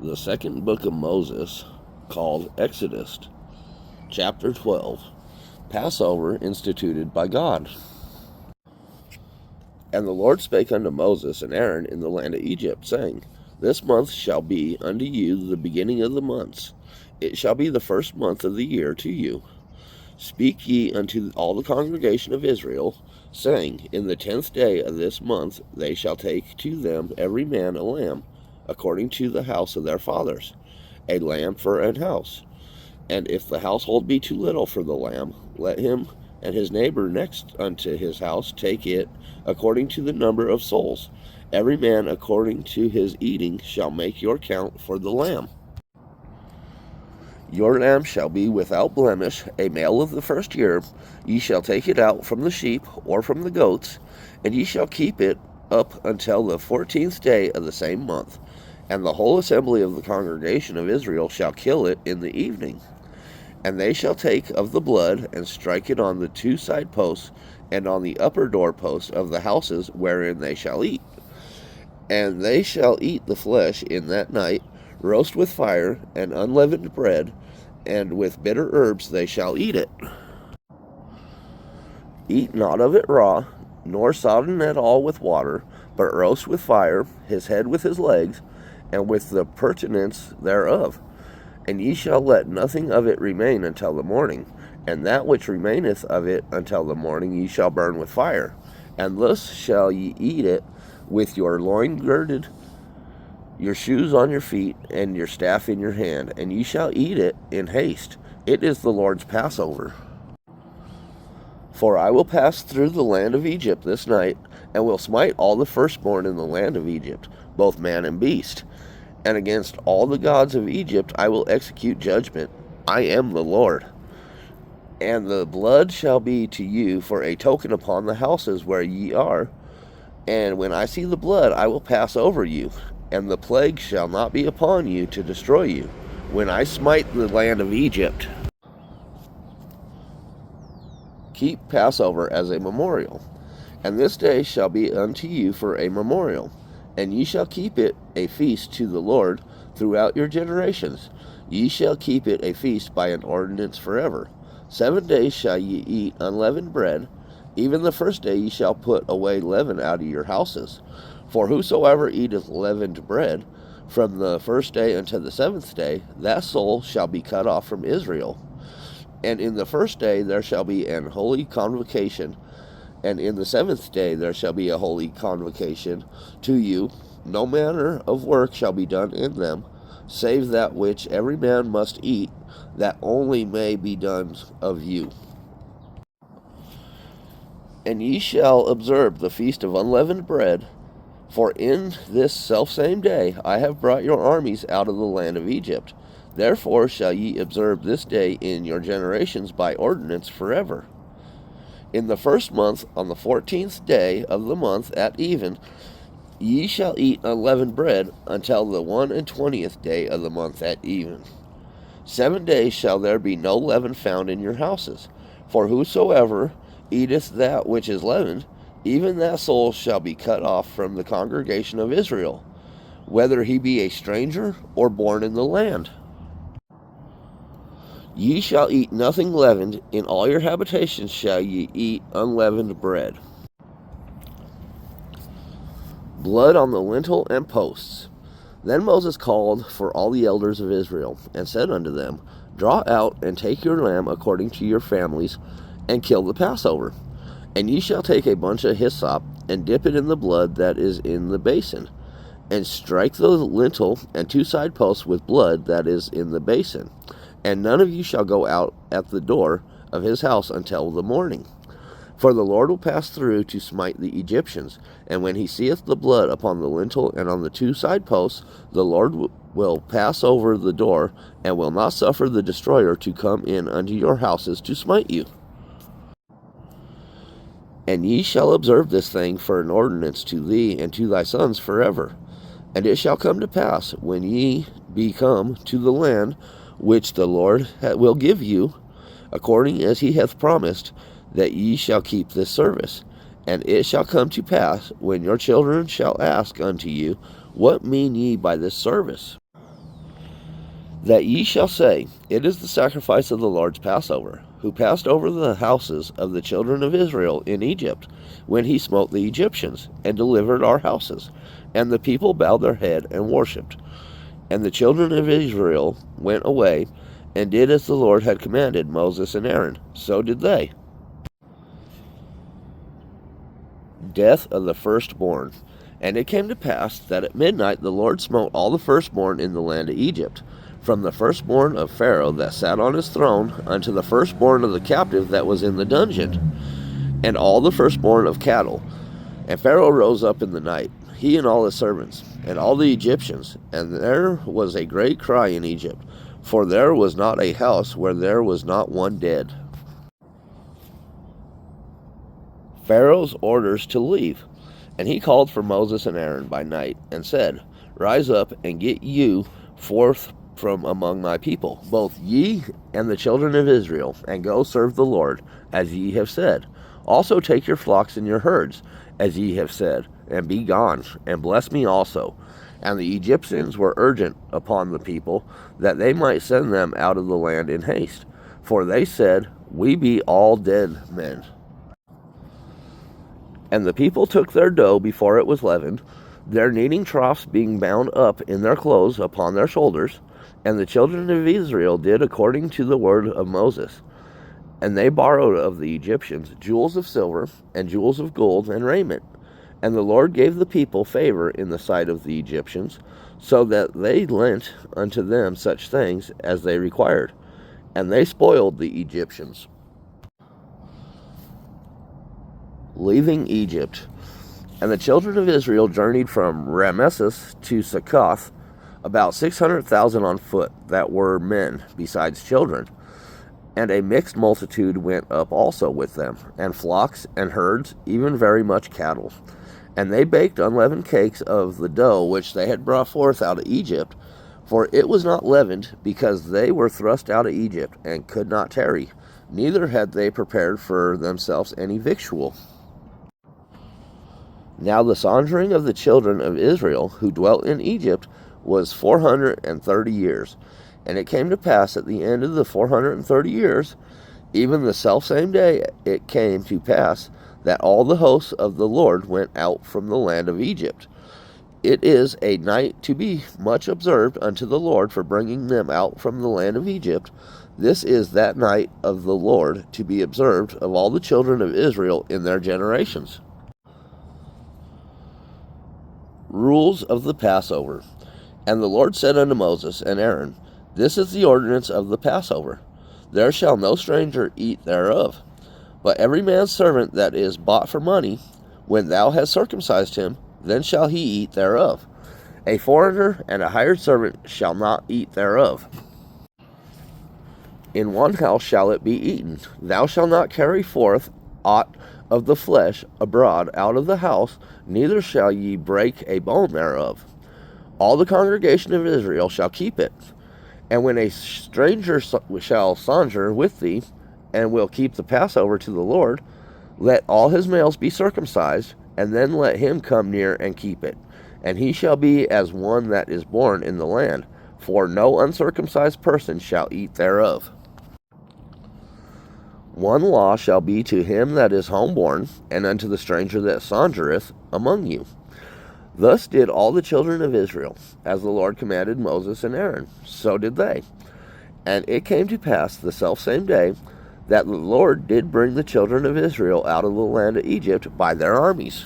The second book of Moses, called Exodus, chapter 12, Passover instituted by God. And the Lord spake unto Moses and Aaron in the land of Egypt, saying, This month shall be unto you the beginning of the months. It shall be the first month of the year to you. Speak ye unto all the congregation of Israel, saying, In the 10th day of this month they shall take to them every man a lamb, according to the house of their fathers, a lamb for an house. And if the household be too little for the lamb, let him and his neighbor next unto his house take it according to the number of souls. Every man according to his eating shall make your count for the lamb. Your lamb shall be without blemish, a male of the first year. Ye shall take it out from the sheep or from the goats, and ye shall keep it up until the 14th day of the same month. And the whole assembly of the congregation of Israel shall kill it in the evening. And they shall take of the blood, and strike it on the two side posts, and on the upper door posts of the houses wherein they shall eat. And they shall eat the flesh in that night, roast with fire, and unleavened bread, and with bitter herbs they shall eat it. Eat not of it raw, nor sodden at all with water, but roast with fire, his head with his legs, and with the purtenance thereof. And ye shall let nothing of it remain until the morning, and that which remaineth of it until the morning ye shall burn with fire. And thus shall ye eat it with your loin girded, your shoes on your feet, and your staff in your hand, and ye shall eat it in haste. It is the Lord's Passover. For I will pass through the land of Egypt this night, and will smite all the firstborn in the land of Egypt, both man and beast. And against all the gods of Egypt I will execute judgment. I am the Lord. And the blood shall be to you for a token upon the houses where ye are. And when I see the blood, I will pass over you, and the plague shall not be upon you to destroy you, when I smite the land of Egypt. Keep Passover as a memorial, and this day shall be unto you for a memorial. And ye shall keep it a feast to the Lord throughout your generations. Ye shall keep it a feast by an ordinance forever. 7 days shall ye eat unleavened bread. Even the first day ye shall put away leaven out of your houses. For whosoever eateth leavened bread from the first day unto the 7th day, that soul shall be cut off from Israel. And in the first day there shall be an holy convocation, and in the 7th day there shall be a holy convocation to you. No manner of work shall be done in them, save that which every man must eat, that only may be done of you. And ye shall observe the feast of unleavened bread, for in this selfsame day I have brought your armies out of the land of Egypt. Therefore shall ye observe this day in your generations by ordinance forever. In the first month, on the 14th day of the month at even, ye shall eat unleavened bread until the 21st day of the month at even. 7 days shall there be no leaven found in your houses. For whosoever eateth that which is leavened, even that soul shall be cut off from the congregation of Israel, whether he be a stranger or born in the land. Ye shall eat nothing leavened. In all your habitations shall ye eat unleavened bread. Blood on the lintel and posts. Then Moses called for all the elders of Israel, and said unto them, Draw out, and take your lamb according to your families, and kill the Passover. And ye shall take a bunch of hyssop, and dip it in the blood that is in the basin, and strike the lintel and two side posts with blood that is in the basin. And none of you shall go out at the door of his house until the morning. For the Lord will pass through to smite the Egyptians. And when he seeth the blood upon the lintel and on the two side posts, the Lord will pass over the door, and will not suffer the destroyer to come in unto your houses to smite you. And ye shall observe this thing for an ordinance to thee and to thy sons forever. And it shall come to pass, when ye be come to the land which the Lord will give you, according as he hath promised, that ye shall keep this service. And it shall come to pass, when your children shall ask unto you, What mean ye by this service? that ye shall say, It is the sacrifice of the Lord's Passover, who passed over the houses of the children of Israel in Egypt, when he smote the Egyptians, and delivered our houses. And the people bowed their head and worshipped. And the children of Israel went away, and did as the Lord had commanded Moses and Aaron. So did they. Death of the firstborn. And it came to pass that at midnight the Lord smote all the firstborn in the land of Egypt, from the firstborn of Pharaoh that sat on his throne unto the firstborn of the captive that was in the dungeon, and all the firstborn of cattle. And Pharaoh rose up in the night, he and all his servants, and all the Egyptians, and there was a great cry in Egypt, for there was not a house where there was not one dead. Pharaoh's orders to leave. And he called for Moses and Aaron by night, and said, Rise up, and get you forth from among my people, both ye and the children of Israel, and go serve the Lord, as ye have said. Also take your flocks and your herds, as ye have said, and be gone, and bless me also. And the Egyptians were urgent upon the people, that they might send them out of the land in haste. For they said, We be all dead men. And the people took their dough before it was leavened, their kneading troughs being bound up in their clothes upon their shoulders. And the children of Israel did according to the word of Moses. And they borrowed of the Egyptians jewels of silver, and jewels of gold, and raiment. And the Lord gave the people favor in the sight of the Egyptians, so that they lent unto them such things as they required. And they spoiled the Egyptians. Leaving Egypt. And the children of Israel journeyed from Ramesses to Succoth, about 600,000 on foot, that were men, besides children. And a mixed multitude went up also with them, and flocks and herds, even very much cattle. And they baked unleavened cakes of the dough which they had brought forth out of Egypt, for it was not leavened, because they were thrust out of Egypt, and could not tarry, neither had they prepared for themselves any victual. Now the sojourning of the children of Israel, who dwelt in Egypt, was 430 years. And it came to pass at the end of the 430 years, even the selfsame day it came to pass, that all the hosts of the Lord went out from the land of Egypt. It is a night to be much observed unto the Lord for bringing them out from the land of Egypt. This is that night of the Lord to be observed of all the children of Israel in their generations. Rules of the Passover. And the Lord said unto Moses and Aaron, This is the ordinance of the Passover. There shall no stranger eat thereof. But every man's servant that is bought for money, when thou hast circumcised him, then shall he eat thereof. A foreigner and a hired servant shall not eat thereof. In one house shall it be eaten. Thou shalt not carry forth aught of the flesh abroad out of the house, neither shall ye break a bone thereof. All the congregation of Israel shall keep it. And when a stranger shall sojourn with thee, and will keep the Passover to the Lord, let all his males be circumcised, and then let him come near and keep it. And he shall be as one that is born in the land, for no uncircumcised person shall eat thereof. One law shall be to him that is homeborn, and unto the stranger that sojourneth among you. Thus did all the children of Israel, as the Lord commanded Moses and Aaron. So did they. And it came to pass the selfsame day, that the Lord did bring the children of Israel out of the land of Egypt by their armies.